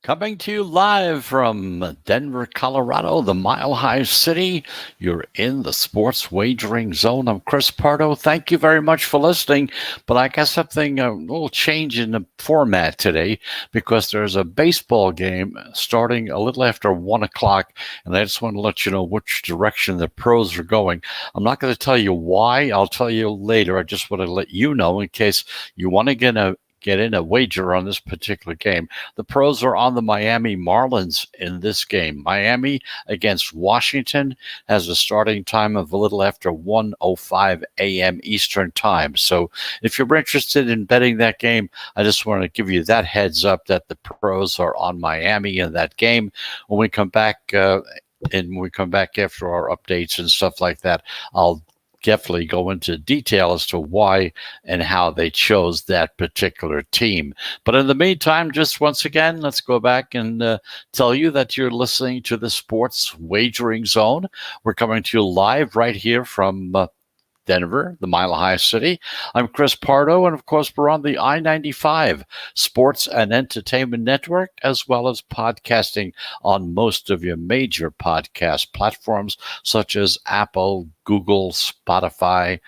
Coming to you live from Denver, Colorado, the Mile High City. You're in the Sports Wagering Zone. I'm Chris Pardo. Thank you very much for listening. But I got something, a little change in the format today because there's a baseball game starting a little after 1 o'clock. And I just want to let you know which direction the pros are going. I'm not going to tell you why. I'll tell you later. I just want to let you know in case you want to get in a wager on this particular game. The pros are on the Miami Marlins in this game. Miami against Washington has a starting time of a little after 1:05 a.m. Eastern time. So if you're interested in betting that game, I just want to give you that heads up that the pros are on Miami in that game. When we come back, after our updates and stuff like that, I'll definitely go into detail as to why and how they chose that particular team. But in the meantime, just once again, let's go back and tell you that you're listening to the Sports Wagering Zone. We're coming to you live right here from Denver, the Mile High City. I'm Chris Pardo, and of course, we're on the I-95 Sports and Entertainment Network, as well as podcasting on most of your major podcast platforms, such as Apple, Google, Spotify,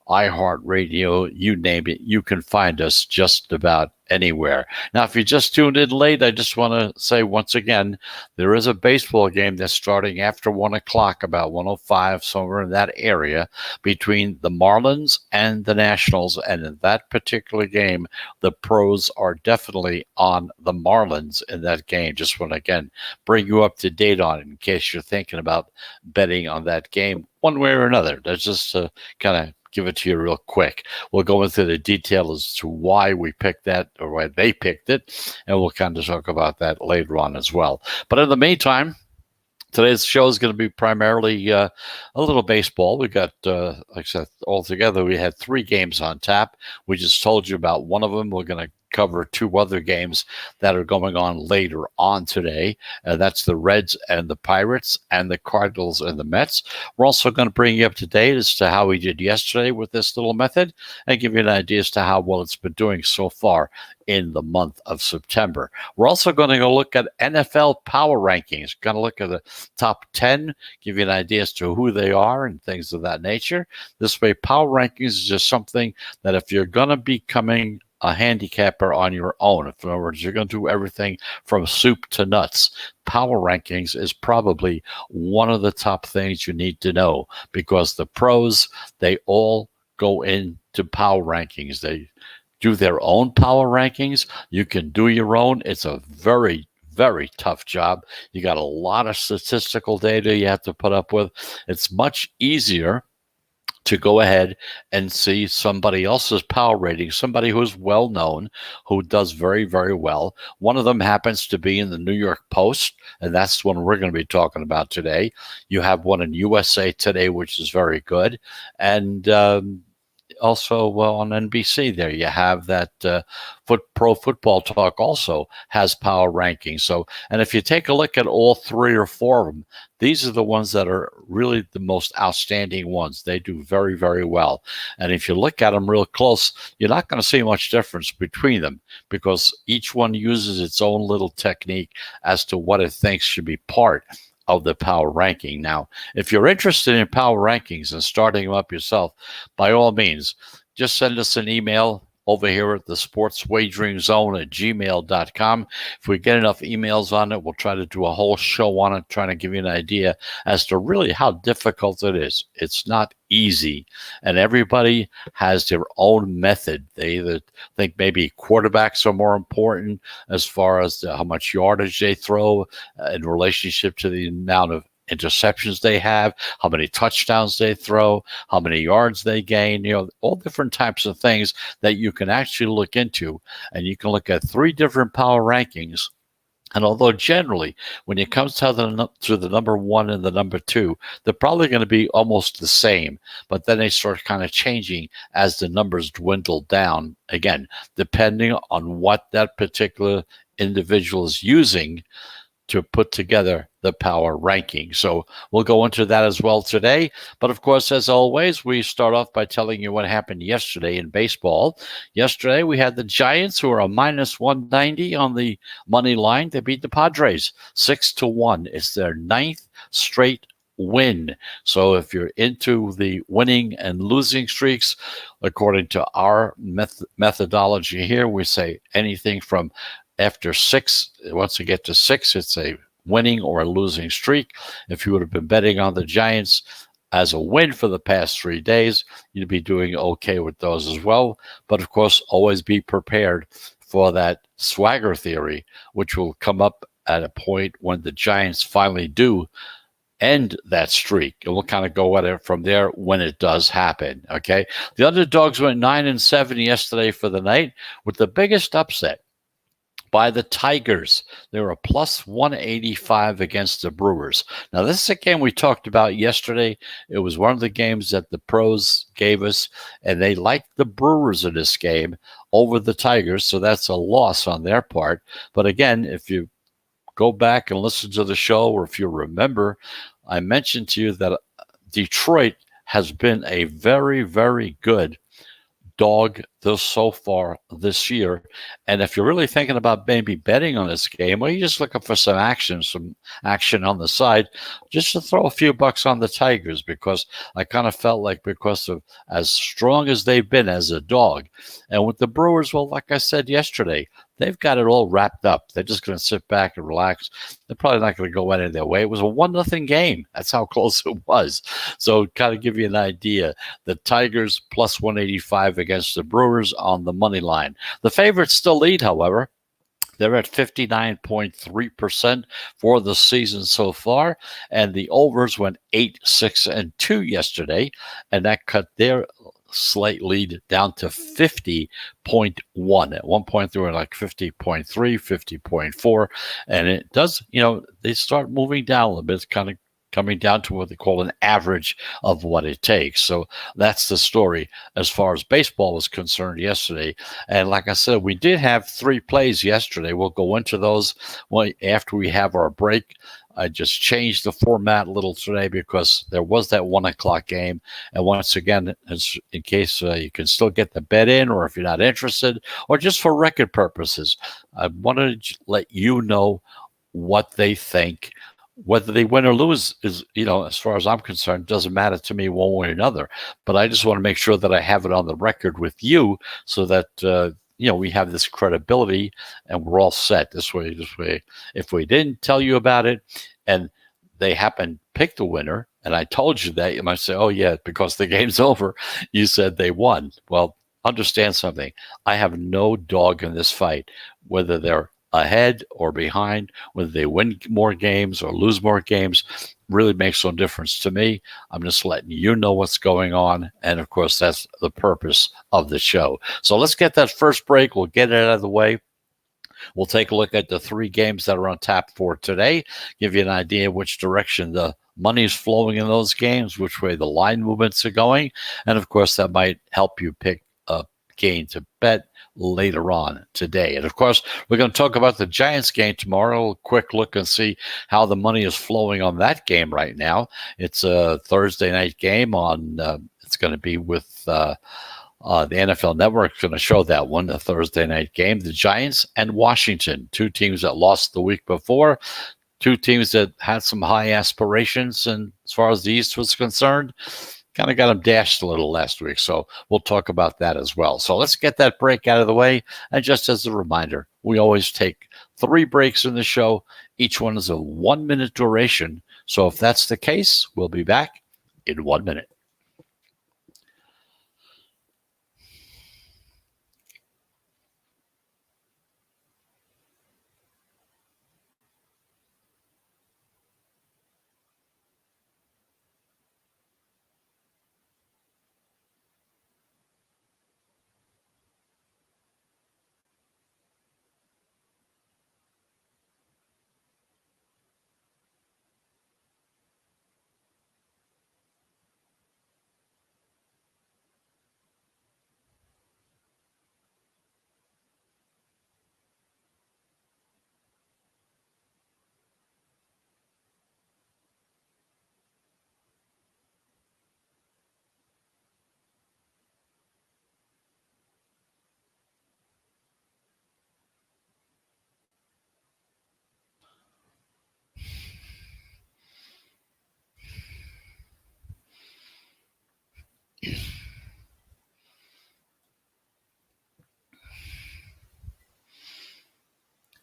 iHeartRadio, you name it. You can find us just about anywhere. Now, if you just tuned in late, I just want to say once again, there is a baseball game that's starting after 1 o'clock, about 1:05, somewhere in that area, between the Marlins and the Nationals. And in that particular game, the pros are definitely on the Marlins in that game. Just want to, again, bring you up to date on it in case you're thinking about betting on that game one way or another. That's just to kind of give it to you real quick. We'll go into the detail as to why we picked that or why they picked it, and we'll kind of talk about that later on as well. But in the meantime, today's show is going to be primarily a little baseball. We got, like I said, altogether, we had 3 games on tap. We just told you about one of them. We're going to cover 2 other games that are going on later on today. That's the Reds and the Pirates and the Cardinals and the Mets. We're also going to bring you up to date as to how we did yesterday with this little method and give you an idea as to how well it's been doing so far in the month of September. We're also going to go look at NFL power rankings. Going to look at the top 10, give you an idea as to who they are and things of that nature. This way, power rankings is just something that if you're going to be becoming a handicapper on your own, in other words, you're going to do everything from soup to nuts, power rankings is probably one of the top things you need to know, because the pros, they all go into power rankings. They do their own power rankings. You can do your own. It's a very, very tough job. You got a lot of statistical data you have to put up with. It's much easier to go ahead and see somebody else's power rating, somebody who's well known, who does very, very well. One of them happens to be in the New York Post, and that's one we're going to be talking about today. You have one in USA Today, which is very good. And also on NBC there you have that Pro Football Talk also has power rankings. So, and if you take a look at all 3 or 4 of them, these are the ones that are really the most outstanding ones. They do very, very well. And if you look at them real close, you're not going to see much difference between them, because each one uses its own little technique as to what it thinks should be part of the power ranking. Now, if you're interested in power rankings and starting them up yourself, by all means, just send us an email over here at the Sports Wagering Zone at gmail.com. If we get enough emails on it, we'll try to do a whole show on it, trying to give you an idea as to really how difficult it is. It's not easy, and everybody has their own method. They either think maybe quarterbacks are more important as far as how much yardage they throw in relationship to the amount of interceptions they have, how many touchdowns they throw, how many yards they gain, all different types of things that you can actually look into. And you can look at 3 different power rankings. And although generally, when it comes to the number 1 and the number 2, they're probably going to be almost the same, but then they start kind of changing as the numbers dwindle down, again, depending on what that particular individual is using to put together the power ranking. So we'll go into that as well today. But of course, as always, we start off by telling you what happened yesterday in baseball. Yesterday, we had the Giants, who are a minus 190 on the money line. They beat the Padres 6-1. It's their ninth straight win. So if you're into the winning and losing streaks, according to our methodology here, we say anything from after six, once you get to six, it's a winning or a losing streak. If you would have been betting on the Giants as a win for the past 3 days, you'd be doing okay with those as well. But of course, always be prepared for that swagger theory, which will come up at a point when the Giants finally do end that streak. And we'll kind of go at it from there when it does happen. Okay. The underdogs went 9-7 yesterday for the night, with the biggest upset by the Tigers. They were a plus 185 against the Brewers. Now, this is a game we talked about yesterday. It was one of the games that the pros gave us, and they liked the Brewers in this game over the Tigers, so that's a loss on their part. But again, if you go back and listen to the show, or if you remember, I mentioned to you that Detroit has been a very, very good dog so far this year. And if you're really thinking about maybe betting on this game, or you're just looking for some action on the side, just to throw a few bucks on the Tigers, because I kind of felt like, because of as strong as they've been as a dog, and with the Brewers, well, like I said yesterday, they've got it all wrapped up. They're just going to sit back and relax. They're probably not going to go any of their way. It was a 1-0 game. That's how close it was. So kind of give you an idea. The Tigers plus 185 against the Brewers on the money line. The favorites still lead, however. They're at 59.3% for the season so far, and the overs went 8-6-2 yesterday, and that cut their slight lead down to 50.1. At one point, they were like 50.3, 50.4, and it does, they start moving down a little bit. It's kind of coming down to what they call an average of what it takes. So that's the story as far as baseball was concerned yesterday. And like I said, we did have 3 plays yesterday. We'll go into those after we have our break. I just changed the format a little today because there was that 1 o'clock game. And once again, in case you can still get the bet in, or if you're not interested, or just for record purposes, I wanted to let you know what they think. Whether they win or lose is, as far as I'm concerned, doesn't matter to me one way or another. But I just want to make sure that I have it on the record with you, so that we have this credibility and we're all set. This way, if we didn't tell you about it and they happen to pick the winner, and I told you that, you might say, "Oh yeah, because the game's over, you said they won." Well, understand something. I have no dog in this fight, whether they're ahead or behind, whether they win more games or lose more games, really makes no difference to me. I'm just letting you know what's going on. And of course, that's the purpose of the show. So let's get that first break. We'll get it out of the way. We'll take a look at the 3 games that are on tap for today, give you an idea which direction the money's flowing in those games, which way the line movements are going. And of course, that might help you pick a game to bet later on today. And of course, we're going to talk about the Giants game tomorrow. A quick look and see how the money is flowing on that game right now. It's a Thursday night game on, it's going to be with the NFL Network is going to show that one, the Thursday night game. The Giants and Washington, 2 teams that lost the week before, 2 teams that had some high aspirations, and as far as the East was concerned, kind of got them dashed a little last week. So we'll talk about that as well. So let's get that break out of the way. And just as a reminder, we always take 3 breaks in the show. Each one is a 1-minute duration. So if that's the case, we'll be back in 1 minute.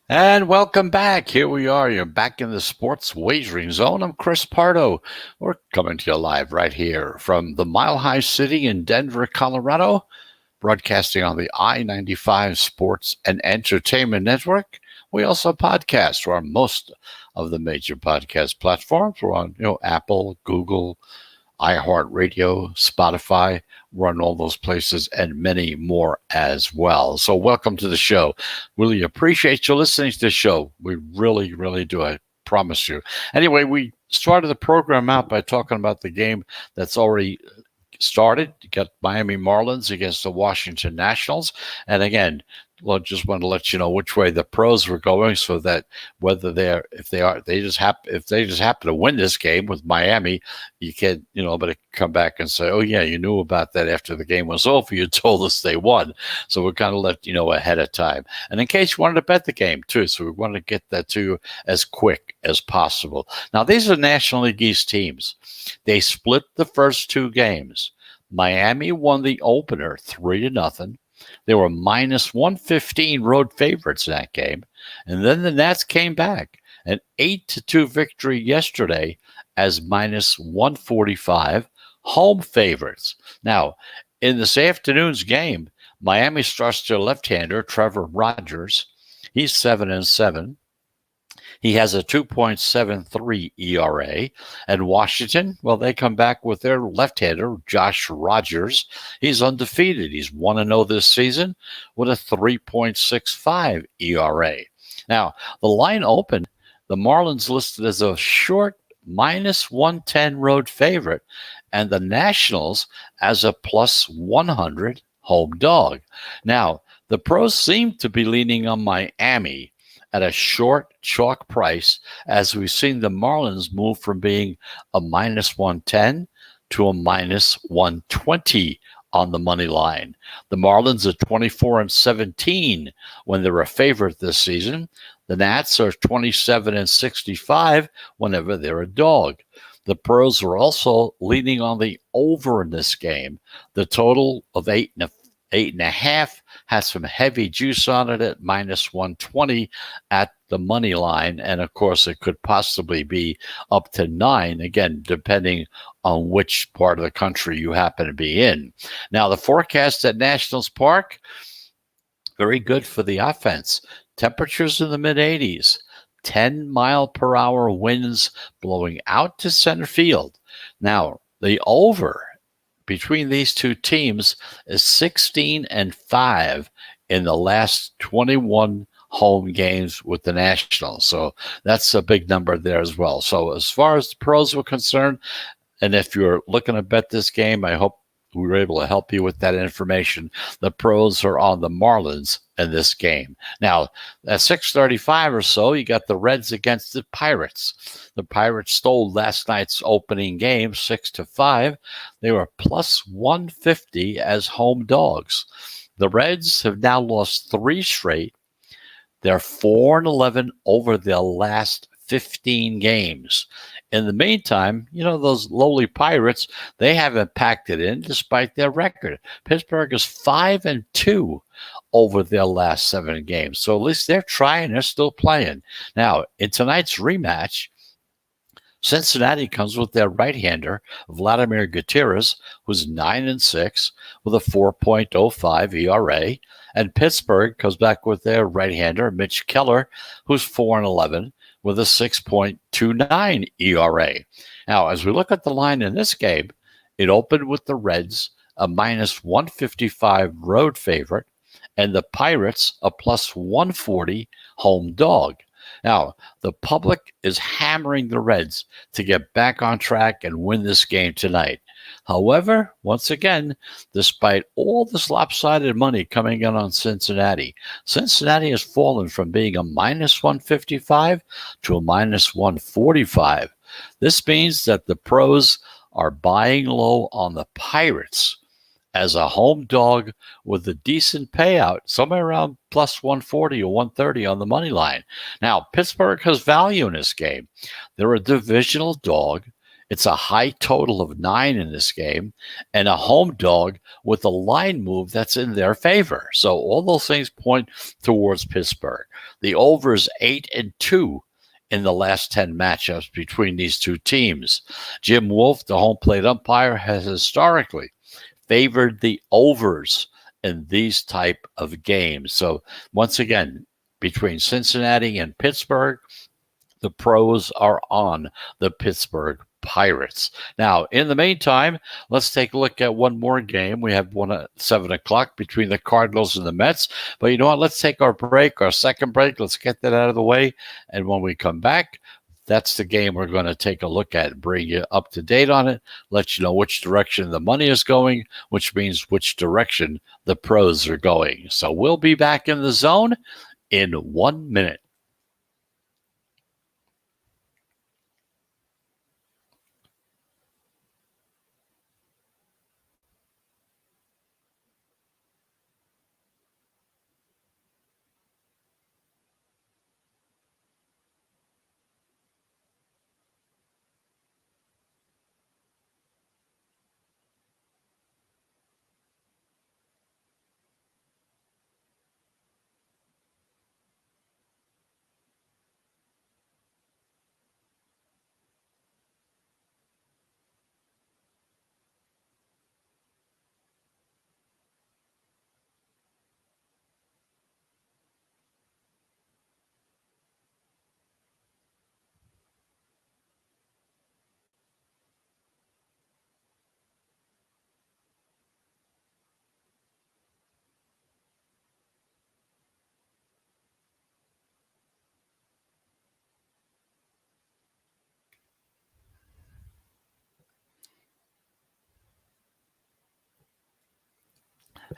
And welcome back. Here we are. You're back in the sports wagering zone. I'm Chris Pardo. We're coming to you live right here from the Mile High City in Denver, Colorado, broadcasting on the I-95 Sports and Entertainment Network. We also podcast. We're on most of the major podcast platforms. We're on, Apple, Google, iHeartRadio, Spotify. We're on all those places and many more as well. So welcome to the show. Really appreciate you listening to the show. We really, really do. I promise you. Anyway, we started the program out by talking about the game that's already started. You got Miami Marlins against the Washington Nationals. And again, well, just want to let you know which way the pros were going, so that whether if they just happen to win this game with Miami, you can, but it come back and say, oh yeah, you knew about that after the game was over. You told us they won. So we're going to let you know ahead of time. And in case you wanted to bet the game too, so we want to get that to you as quick as possible. Now, these are National League East teams. They split the first two games. Miami won the opener 3-0. They were minus 115 road favorites in that game. And then the Nats came back. An 8-2 victory yesterday as minus 145 home favorites. Now, in this afternoon's game, Miami starts their left-hander, Trevor Rogers. He's 7-7. He has a 2.73 ERA. And Washington, well, they come back with their left-hander, Josh Rogers. He's undefeated. He's 1-0 this season with a 3.65 ERA. Now, the line opened, the Marlins listed as a short minus 110 road favorite, and the Nationals as a plus 100 home dog. Now, the pros seem to be leaning on Miami at a short chalk price, as we've seen the Marlins move from being a minus 110 to a minus 120 on the money line. The Marlins are 24-17 when they're a favorite this season. The Nats are 27-65 whenever they're a dog. The pros are also leaning on the over in this game. The total of 8.5 has some heavy juice on it at minus 120 at the money line. And of course, it could possibly be up to 9, again, depending on which part of the country you happen to be in. Now, the forecast at Nationals Park, very good for the offense. Temperatures in the mid-80s, 10-mile-per-hour winds blowing out to center field. Now, the over between these two teams is 16-5 in the last 21 home games with the Nationals. So that's a big number there as well. So as far as the pros were concerned, and if you're looking to bet this game, I hope we were able to help you with that information. The pros are on the Marlins in this game. Now, at 6:35 or so, you got the Reds against the Pirates. The Pirates stole last night's opening game, 6-5. They were plus 150 as home dogs. The Reds have now lost 3 straight. They're 4-11 over their last 15 games. In the meantime, those lowly Pirates, they haven't packed it in despite their record. Pittsburgh is 5-2 over their last 7 games. So at least they're trying, they're still playing. Now, in tonight's rematch, Cincinnati comes with their right-hander, Vladimir Gutierrez, who's 9-6 with a 4.05 ERA. And Pittsburgh comes back with their right-hander, Mitch Keller, who's 4-11 with a 6.29 ERA. Now, as we look at the line in this game, it opened with the Reds, a minus 155 road favorite, and the Pirates, a plus 140 home dog. Now, the public is hammering the Reds to get back on track and win this game tonight. However, once again, despite all this lopsided money coming in on Cincinnati, Cincinnati has fallen from being a minus 155 to a minus 145. This means that the pros are buying low on the Pirates as a home dog with a decent payout, somewhere around plus 140 or 130 on the money line. Now, Pittsburgh has value in this game. They're a divisional dog. It's a high total of 9 in this game and a home dog with a line move that's in their favor. So all those things point towards Pittsburgh. The over is 8-2 in the last 10 matchups between these two teams. Jim Wolf, the home plate umpire, has historically favored the overs in these type of games. So once again, between Cincinnati and Pittsburgh, the pros are on the Pittsburgh Pirates. Now, in the meantime, let's take a look at one more game. We have one at 7 o'clock between the Cardinals and the Mets. But you know what? Let's take our break, our second break. Let's get that out of the way. And when we come back, that's the game we're going to take a look at, bring you up to date on it, let you know which direction the money is going, which means which direction the pros are going. So we'll be back in the zone in 1 minute.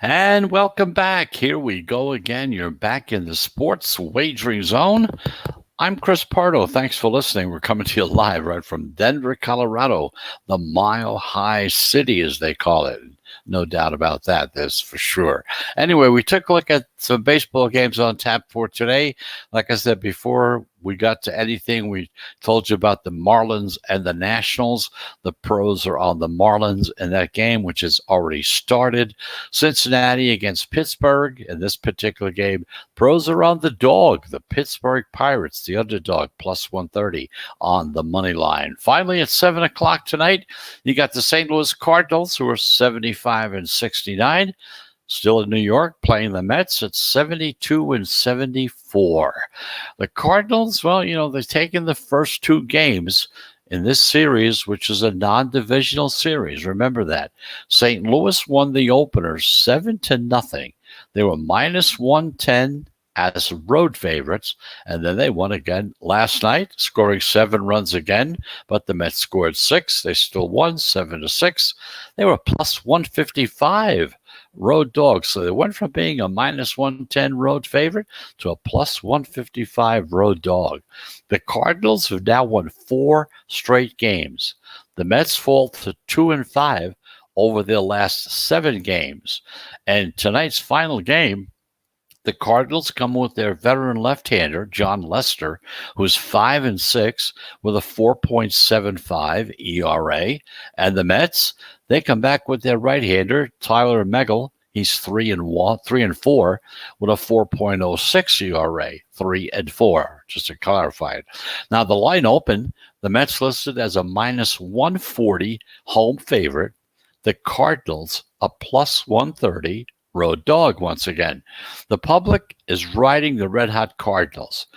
And welcome back. Here we go again. You're back in the sports wagering zone. I'm Chris Pardo. Thanks for listening. We're coming to you live right from Denver, Colorado, the Mile High City, as they call it. No doubt about that, that's for sure. Anyway, we took a look at some baseball games on tap for today. Like I said before, we got to anything. We told you about the Marlins and the Nationals. The pros are on the Marlins in that game, which has already started. Cincinnati against Pittsburgh. In this particular game, pros are on the dog, the Pittsburgh Pirates, the underdog, plus 130 on the money line. Finally, at 7 o'clock tonight, you got the St. Louis Cardinals, who are 75-69. Still in New York, playing the Mets at 72-74. The Cardinals, well, they've taken the first two games in this series, which is a non-divisional series. Remember that. St. Louis won the opener 7-0. They were minus 110 as road favorites, and then they won again last night, scoring 7 runs again, but the Mets scored 6. They still won 7-6. They were plus 155 road dogs. So they went from being a minus 110 road favorite to a plus 155 road dog. The Cardinals have now won 4 straight games. The Mets fall to 2-5 over their last 7 games. And tonight's final game, the Cardinals come with their veteran left-hander, John Lester, who's 5-6 with a 4.75 ERA. And the Mets, they come back with their right-hander, Tyler Megill. He's 3-4 with a 4.06 ERA, 3-4, just to clarify it. Now, the line open, the Mets listed as a minus 140 home favorite. The Cardinals, a plus 130 road dog once again. The public is riding the red-hot Cardinals.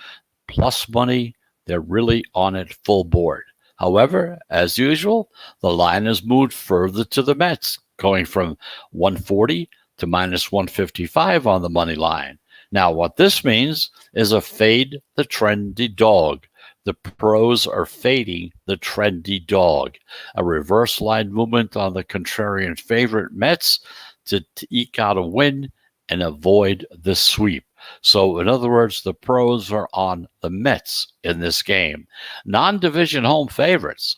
Plus money, they're really on it full board. However, as usual, the line has moved further to the Mets, going from 140 to minus 155 on the money line. Now, what this means is a fade the trendy dog. The pros are fading the trendy dog. A reverse line movement on the contrarian favorite Mets to eke out a win and avoid the sweep. So, in other words, the pros are on the Mets in this game. Non-division home favorites,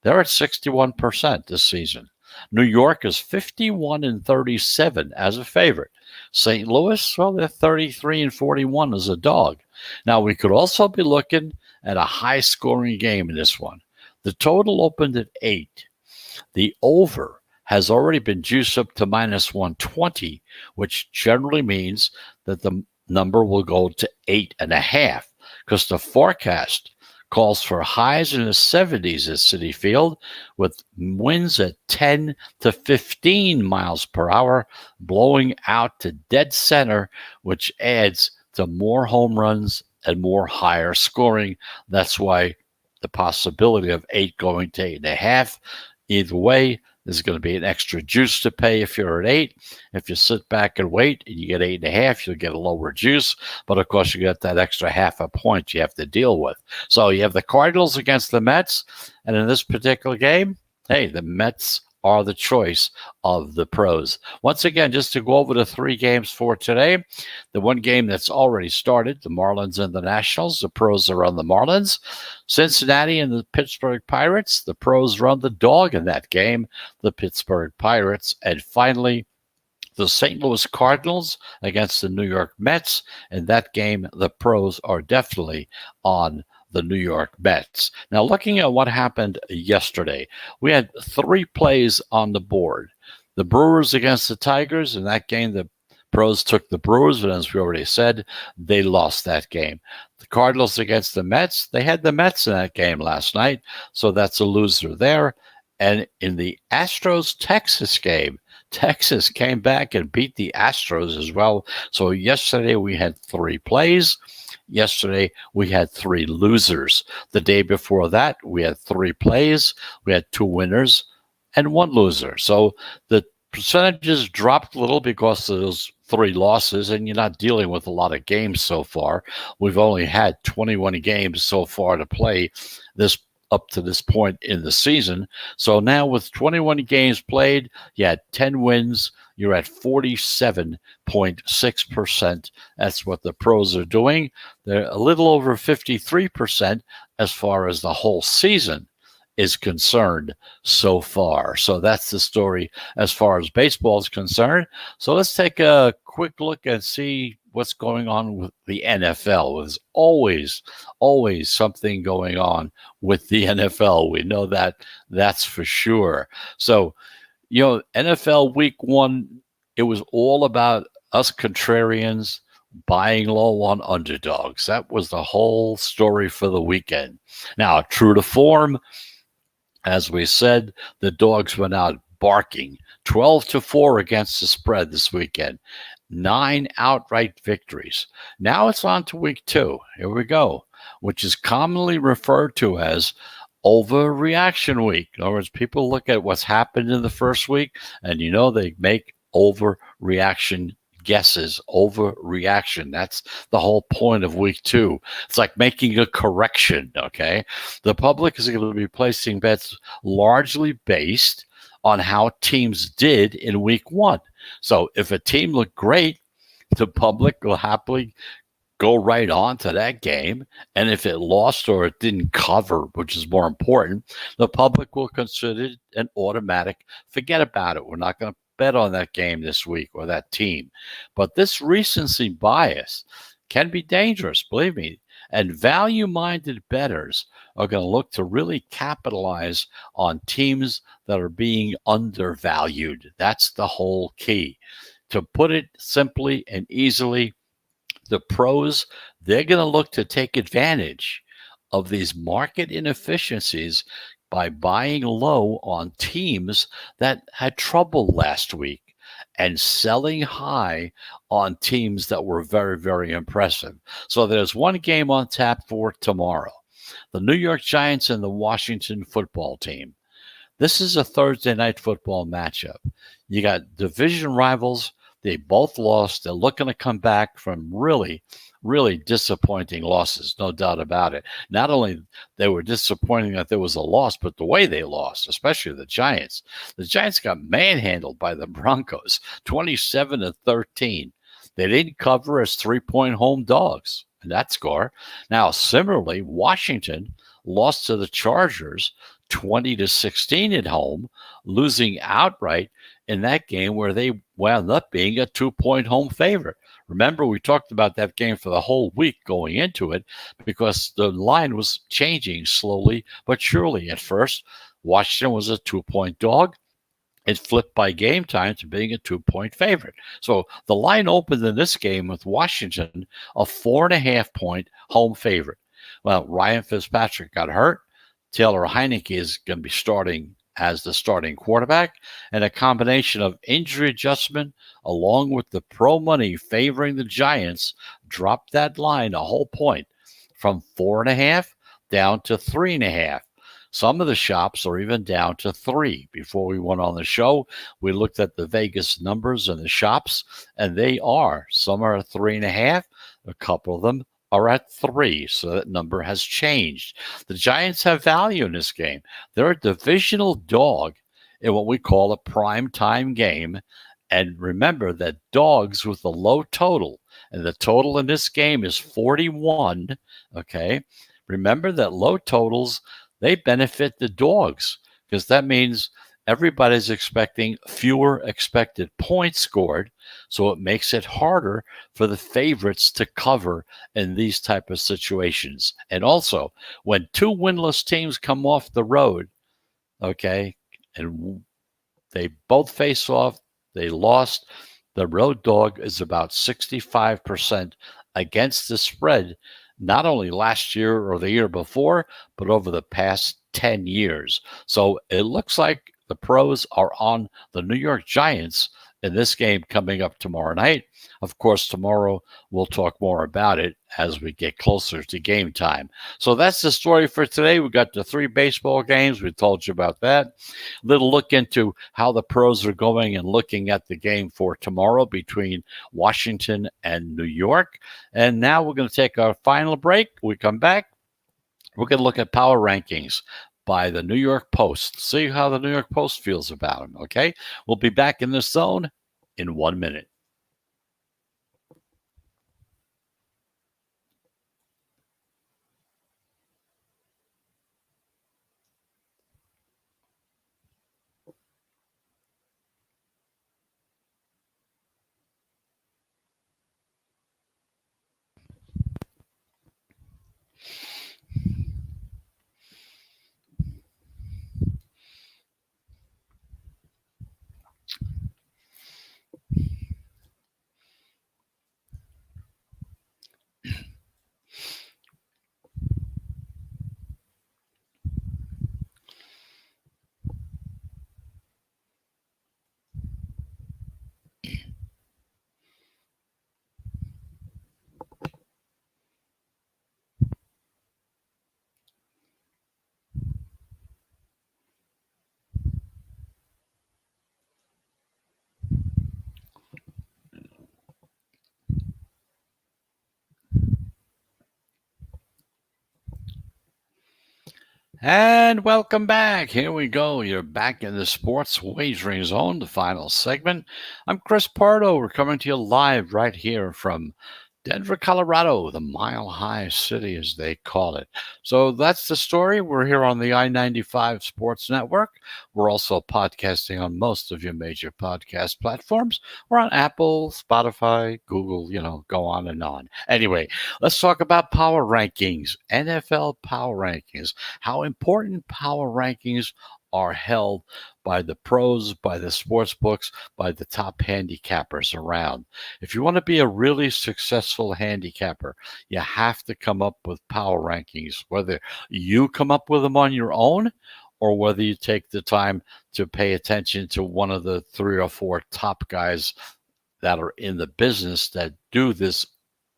they're at 61% this season. New York is 51-37 as a favorite. St. Louis, well, they're 33-41 as a dog. Now, we could also be looking at a high-scoring game in this one. The total opened at 8. The over has already been juiced up to minus 120, which generally means that the number will go to 8.5, because the forecast calls for highs in the 70s at Citi Field, with winds at 10 to 15 miles per hour, blowing out to dead center, which adds to more home runs and more higher scoring. That's why the possibility of 8 going to 8.5. Either way, there's going to be an extra juice to pay if you're at 8. If you sit back and wait and you get 8.5, you'll get a lower juice. But of course, you got that extra half a point you have to deal with. So you have the Cardinals against the Mets. And in this particular game, hey, the Mets are the choice of the pros. Once again, just to go over the 3 games for today, the one game that's already started, the Marlins and the Nationals. The pros are on the Marlins. Cincinnati and the Pittsburgh Pirates. The pros run the dog in that game, the Pittsburgh Pirates. And finally, the St. Louis Cardinals against the New York Mets. In that game, the pros are definitely on the New York Mets. Now, looking at what happened yesterday, we had 3 plays on the board. The Brewers against the Tigers. In that game, the pros took the Brewers, but as we already said, they lost that game. The Cardinals against the Mets. They had the Mets in that game last night, so that's a loser there. And in the Astros-Texas game, Texas came back and beat the Astros as well. So yesterday we had 3 plays. Yesterday, we had 3 losers. The day before that, we had 3 plays. We had 2 winners and 1 loser. So the percentages dropped a little because of those 3 losses, and you're not dealing with a lot of games so far. We've only had 21 games so far to play this up to this point in the season. So now with 21 games played, you had 10 wins. You're at 47.6%. That's what the pros are doing. They're a little over 53% as far as the whole season is concerned so far. So that's the story as far as baseball is concerned. So let's take a quick look and see what's going on with the NFL. There's always something going on with the NFL. We know that, that's for sure. So, NFL week 1, it was all about us contrarians buying low on underdogs. That was the whole story for the weekend. Now, true to form, as we said, the dogs went out barking 12-4 against the spread this weekend. 9 outright victories. Now it's on to week 2. Here we go, which is commonly referred to as overreaction week. In other words, people look at what's happened in the first week, and they make overreaction guesses. Overreaction. That's the whole point of week 2. It's like making a correction, okay? The public is going to be placing bets largely based on how teams did in week 1. So if a team looked great, the public will happily go right on to that game. And if it lost or it didn't cover, which is more important, the public will consider it an automatic forget about it. We're not going to bet on that game this week or that team. But this recency bias can be dangerous, believe me. And value-minded bettors are going to look to really capitalize on teams that are being undervalued. That's the whole key. To put it simply and easily, the pros, they're going to look to take advantage of these market inefficiencies by buying low on teams that had trouble last week and selling high on teams that were very, very impressive. So there's one game on tap for tomorrow. The New York Giants and the Washington football team. This is a Thursday night football matchup. You got division rivals. They both lost. They're looking to come back from really, really disappointing losses, no doubt about it. Not only they were disappointing that there was a loss, but the way they lost, especially the Giants. The Giants got manhandled by the Broncos, 27-13. They didn't cover as 3-point home dogs in that score. Now, similarly, Washington lost to the Chargers 20-16 at home, losing outright in that game where they wound up being a 2-point home favorite. Remember, we talked about that game for the whole week going into it because the line was changing slowly but surely. At first, Washington was a 2-point dog. It flipped by game time to being a 2-point favorite. So the line opened in this game with Washington a 4.5-point home favorite. Well, Ryan Fitzpatrick got hurt. Taylor Heineke is going to be starting as the starting quarterback, and a combination of injury adjustment along with the pro money favoring the Giants dropped that line a whole point from 4.5 down to 3.5. Some of the shops are even down to 3. Before we went on the show, we looked at the Vegas numbers in the shops, and they are. Some are at 3.5. A couple of them are at 3, so that number has changed. The Giants have value in this game. They're a divisional dog in what we call a prime time game. And remember that dogs with a low total, and the total in this game is 41, okay? Remember that low totals, they benefit the dogs because that means everybody's expecting fewer expected points scored. So it makes it harder for the favorites to cover in these type of situations. And also, when two winless teams come off the road, okay, and they both face off, they lost, the road dog is about 65% against the spread, not only last year or the year before, but over the past 10 years. So it looks like the pros are on the New York Giants in this game coming up tomorrow night. Of course, tomorrow we'll talk more about it as we get closer to game time. So that's the story for today. We got the 3 baseball games. We told you about that. Little look into how the pros are going and looking at the game for tomorrow between Washington and New York. And now we're going to take our final break. We come back. We're going to look at power rankings by the New York Post. See how the New York Post feels about them, okay? We'll be back in this zone in 1 minute. And welcome back. Here we go. You're back in the sports wagering zone, the final segment. I'm Chris Pardo. We're coming to you live right here from Denver, Colorado, the Mile High City, as they call it. So that's the story. We're here on the I-95 Sports Network. We're also podcasting on most of your major podcast platforms. We're on Apple, Spotify, Google, go on and on. Anyway, let's talk about power rankings, NFL power rankings, how important power rankings are held by the pros, by the sports books, by the top handicappers around. If you want to be a really successful handicapper, you have to come up with power rankings, whether you come up with them on your own or whether you take the time to pay attention to one of the 3 or 4 top guys that are in the business that do this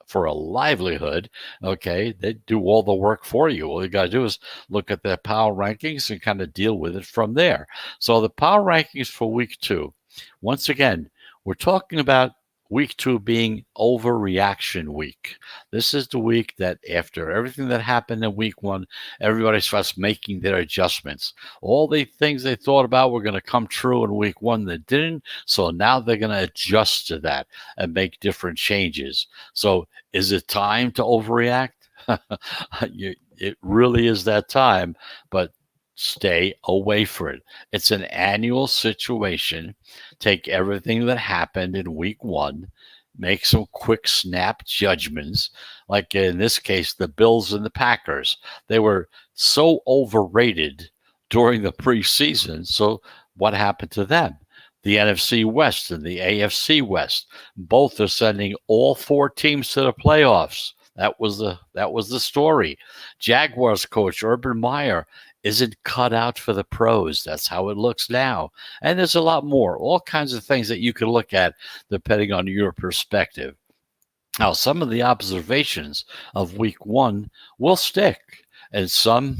for a livelihood. Okay, they do all the work for you. All you got to do is look at their power rankings and kind of deal with it from there. So the power rankings for week 2, once again, we're talking about week 2 being overreaction week. This is the week that after everything that happened in week 1, everybody starts making their adjustments. All the things they thought about were going to come true in week 1 that didn't, so now they're going to adjust to that and make different changes. So is it time to overreact? It really is that time, but Stay away from it. It's an annual situation. Take everything that happened in week one, make some quick snap judgments. Like in this case, the Bills and the Packers. They were so overrated during the preseason. So what happened to them? The NFC West and the AFC West, both are sending all four teams to the playoffs. That was the story. Jaguars coach Urban Meyer isn't cut out for the pros. That's how it looks now. And there's a lot more, all kinds of things that you can look at depending on your perspective. Now, some of the observations of week one will stick, and some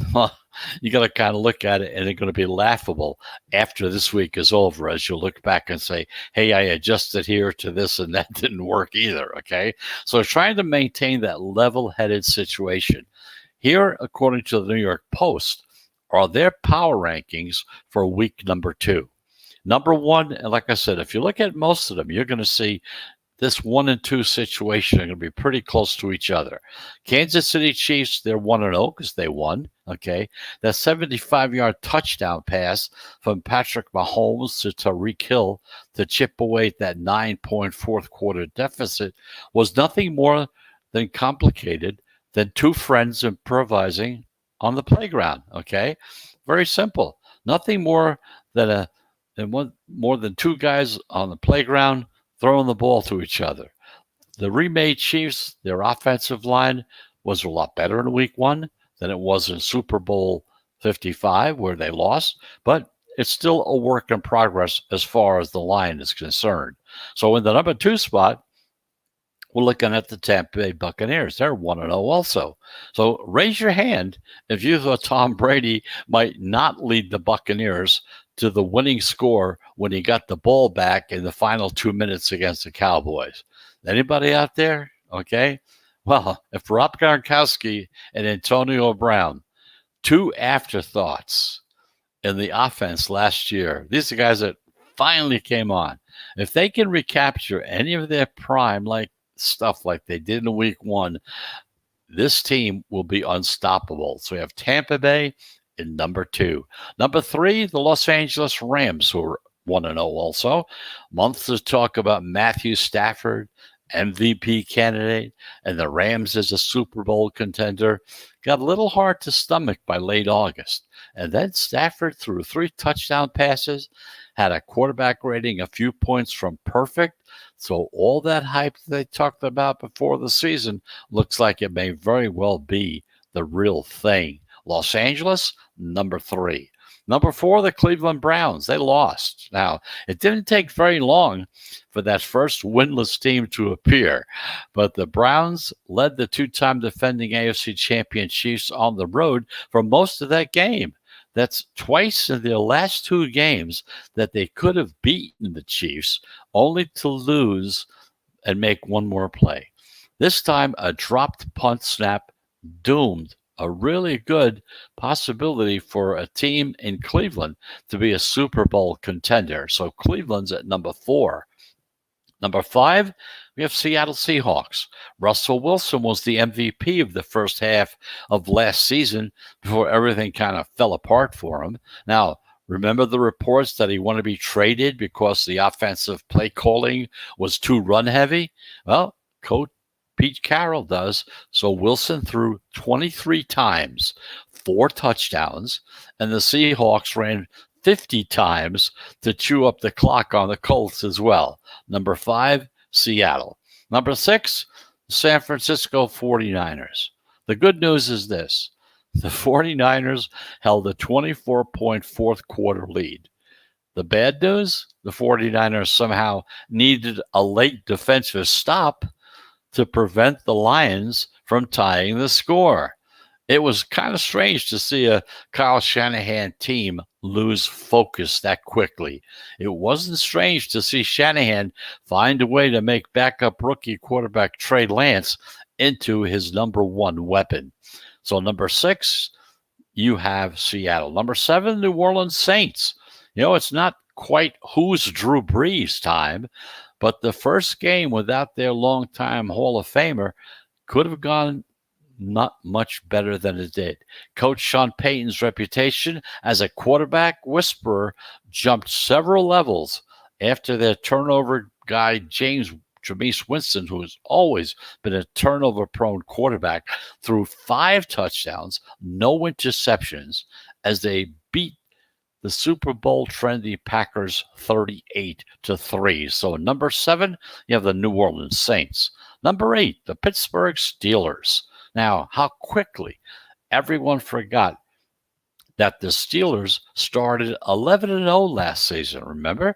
you got to kind of look at it and they're going to be laughable after this week is over as you look back and say, hey, I adjusted here to this and that didn't work either. Okay. So trying to maintain that level-headed situation. Here, according to the New York Post, are their power rankings for week number 2. Number 1, and like I said, if you look at most of them, you're going to see this 1 and 2 situation are going to be pretty close to each other. Kansas City Chiefs, they're 1-0 because they won. Okay. That 75-yard touchdown pass from Patrick Mahomes to Tyreek Hill to chip away at that 9-point fourth quarter deficit was nothing more than complicated than two friends improvising on the playground. Okay. Very simple. Nothing more than more than two guys on the playground throwing the ball to each other. The remade Chiefs, their offensive line was a lot better in week 1 than it was in Super Bowl 55 where they lost, but it's still a work in progress as far as the line is concerned. So in the number 2 spot, we're looking at the Tampa Bay Buccaneers. They're 1-0 also. So raise your hand if you thought Tom Brady might not lead the Buccaneers to the winning score when he got the ball back in the final 2 minutes against the Cowboys. Anybody out there? Okay. Well, if Rob Gronkowski and Antonio Brown, two afterthoughts in the offense last year, these are guys that finally came on. If they can recapture any of their prime, like stuff like they did in week 1, this team will be unstoppable. So we have Tampa Bay in number 2. Number 3, the Los Angeles Rams, who are 1-0 also. Months of talk about Matthew Stafford, MVP candidate, and the Rams as a Super Bowl contender. Got a little hard to stomach by late August. And then Stafford threw 3 touchdown passes, had a quarterback rating a few points from perfect. So all that hype they talked about before the season looks like it may very well be the real thing. Los Angeles, number 3. Number 4, the Cleveland Browns. They lost. Now, it didn't take very long for that first winless team to appear, but the Browns led the 2-time defending AFC champion Chiefs on the road for most of that game. That's twice in their last 2 games that they could have beaten the Chiefs, only to lose and make one more play. This time, a dropped punt snap doomed a really good possibility for a team in Cleveland to be a Super Bowl contender. So Cleveland's at number 4. Number 5, we have Seattle Seahawks. Russell Wilson was the MVP of the first half of last season before everything kind of fell apart for him. Now, remember the reports that he wanted to be traded because the offensive play calling was too run heavy? Well, Coach Pete Carroll does. So Wilson threw 23 times, 4 touchdowns, and the Seahawks ran 50 times to chew up the clock on the Colts as well. Number 5, Seattle. Number 6, San Francisco 49ers. The good news is this. The 49ers held a 24-point fourth quarter lead. The bad news, the 49ers somehow needed a late defensive stop to prevent the Lions from tying the score. It was kind of strange to see a Kyle Shanahan team lose focus that quickly. It wasn't strange to see Shanahan find a way to make backup rookie quarterback Trey Lance into his number 1 weapon. So number 6, you have Seattle. Number 7, New Orleans Saints. You know, it's not quite who's Drew Brees time, but the first game without their longtime Hall of Famer could have gone not much better than it did. Coach Sean Payton's reputation as a quarterback whisperer jumped several levels after their turnover guy, Jameis Winston, who has always been a turnover-prone quarterback, threw 5 touchdowns, no interceptions, as they beat the Super Bowl trendy Packers 38-3. So number 7, you have the New Orleans Saints. Number 8, the Pittsburgh Steelers. Now, how quickly everyone forgot that the Steelers started 11-0 last season. Remember?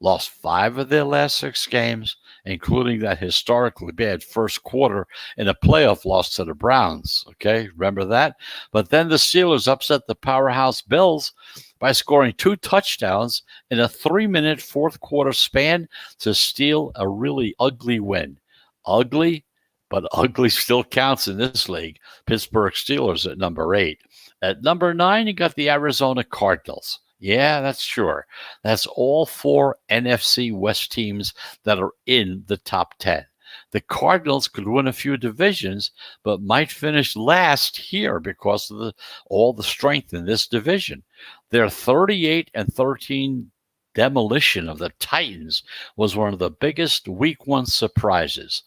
Lost 5 of their last 6 games, including that historically bad first quarter in a playoff loss to the Browns. Okay, remember that? But then the Steelers upset the powerhouse Bills by scoring 2 touchdowns in a 3-minute fourth quarter span to steal a really ugly win. Ugly, but ugly still counts in this league. Pittsburgh Steelers at number 8. At number 9, you got the Arizona Cardinals. Yeah, that's sure. That's all 4 NFC West teams that are in the top 10. The Cardinals could win a few divisions, but might finish last here because of all the strength in this division. Their 38-13 demolition of the Titans was one of the biggest Week 1 surprises.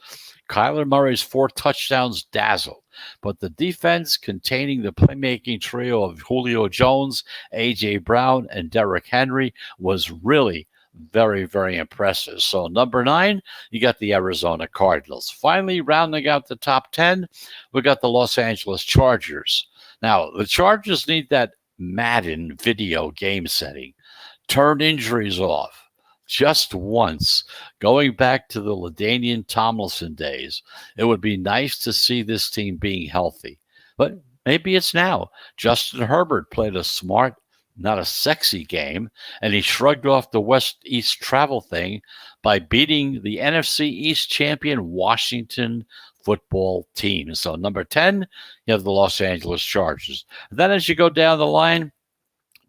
Kyler Murray's 4 touchdowns dazzled, but the defense containing the playmaking trio of Julio Jones, A.J. Brown, and Derrick Henry was really very, very impressive. So number 9, you got the Arizona Cardinals. Finally, rounding out the top 10, we got the Los Angeles Chargers. Now, the Chargers need that Madden video game setting. Turn injuries off. Just once, going back to the LaDainian Tomlinson days, it would be nice to see this team being healthy. But maybe it's now. Justin Herbert played a smart, not a sexy game, and he shrugged off the West-East travel thing by beating the NFC East champion Washington football team. So number 10, you have the Los Angeles Chargers. Then as you go down the line,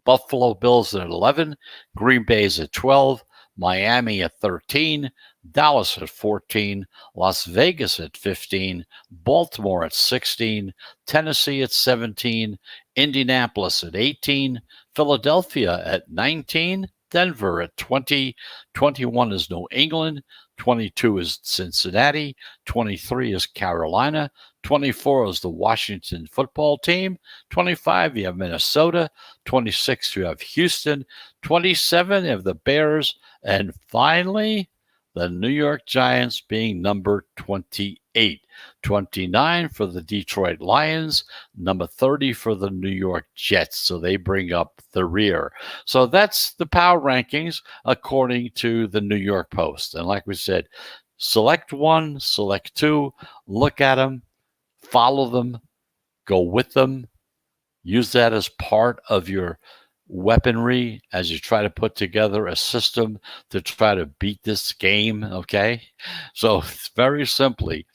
Buffalo Bills at 11, Green Bay's at 12, Miami at 13, Dallas at 14, Las Vegas at 15, Baltimore at 16, Tennessee at 17, Indianapolis at 18, Philadelphia at 19, Denver at 20, 21 is New England, 22 is Cincinnati, 23 is Carolina, 24 is the Washington football team, 25 you have Minnesota, 26 you have Houston, 27 you have the Bears, and finally the New York Giants being number 28. 29 for the Detroit Lions, number 30 for the New York Jets. So they bring up the rear. So that's the power rankings according to the New York Post. And like we said, select 1, select 2, look at them, follow them, go with them, use that as part of your weaponry as you try to put together a system to try to beat this game, okay? So very simply,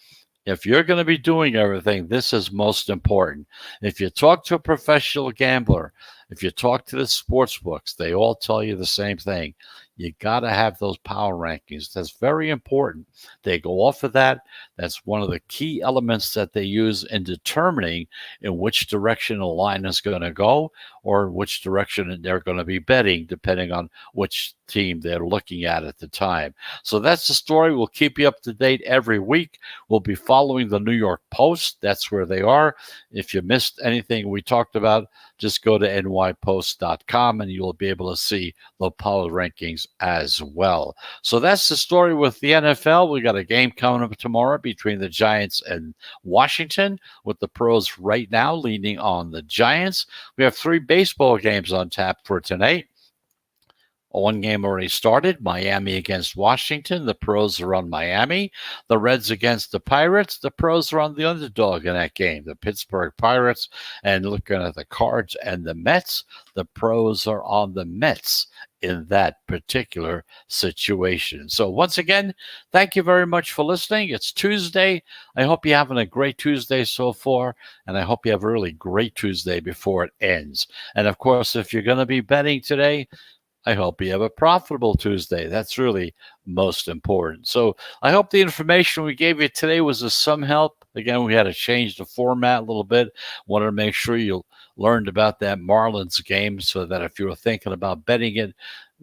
if you're going to be doing everything, this is most important. If you talk to a professional gambler, if you talk to the sports books, they all tell you the same thing. You got to have those power rankings. That's very important. They go off of that. That's one of the key elements that they use in determining in which direction a line is going to go or which direction they're going to be betting, depending on which team they're looking at the time. So that's the story. We'll keep you up to date every week. We'll be following the New York Post. That's where they are. If you missed anything we talked about, just go to nypost.com and you'll be able to see the power rankings as well. So that's the story with the NFL. We got a game coming up tomorrow between the Giants and Washington, with the pros right now leaning on the Giants. We have 3 baseball games on tap for tonight. One game already started, Miami against Washington. The pros are on Miami. The Reds against the Pirates. The pros are on the underdog in that game, the Pittsburgh Pirates. And looking at the Cards and the Mets, the pros are on the Mets in that particular situation. So once again, thank you very much for listening. It's Tuesday. I hope you're having a great Tuesday so far, and I hope you have a really great Tuesday before it ends. And of course, if you're going to be betting today, I hope you have a profitable Tuesday. That's really most important. So I hope the information we gave you today was of some help. Again, we had to change the format a little bit. Wanted to make sure you learned about that Marlins game so that if you were thinking about betting it,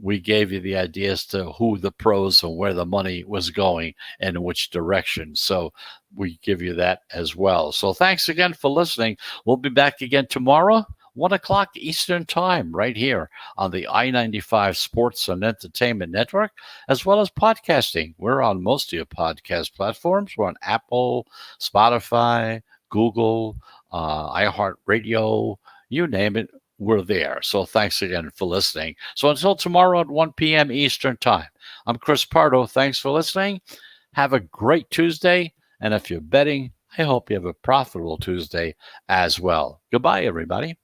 we gave you the idea as to who the pros and where the money was going and in which direction. So we give you that as well. So thanks again for listening. We'll be back again tomorrow, 1 o'clock Eastern Time, right here on the I-95 Sports and Entertainment Network, as well as podcasting. We're on most of your podcast platforms. We're on Apple, Spotify, Google, iHeartRadio, you name it, we're there. So thanks again for listening. So until tomorrow at 1 p.m. Eastern Time, I'm Chris Pardo. Thanks for listening. Have a great Tuesday. And if you're betting, I hope you have a profitable Tuesday as well. Goodbye, everybody.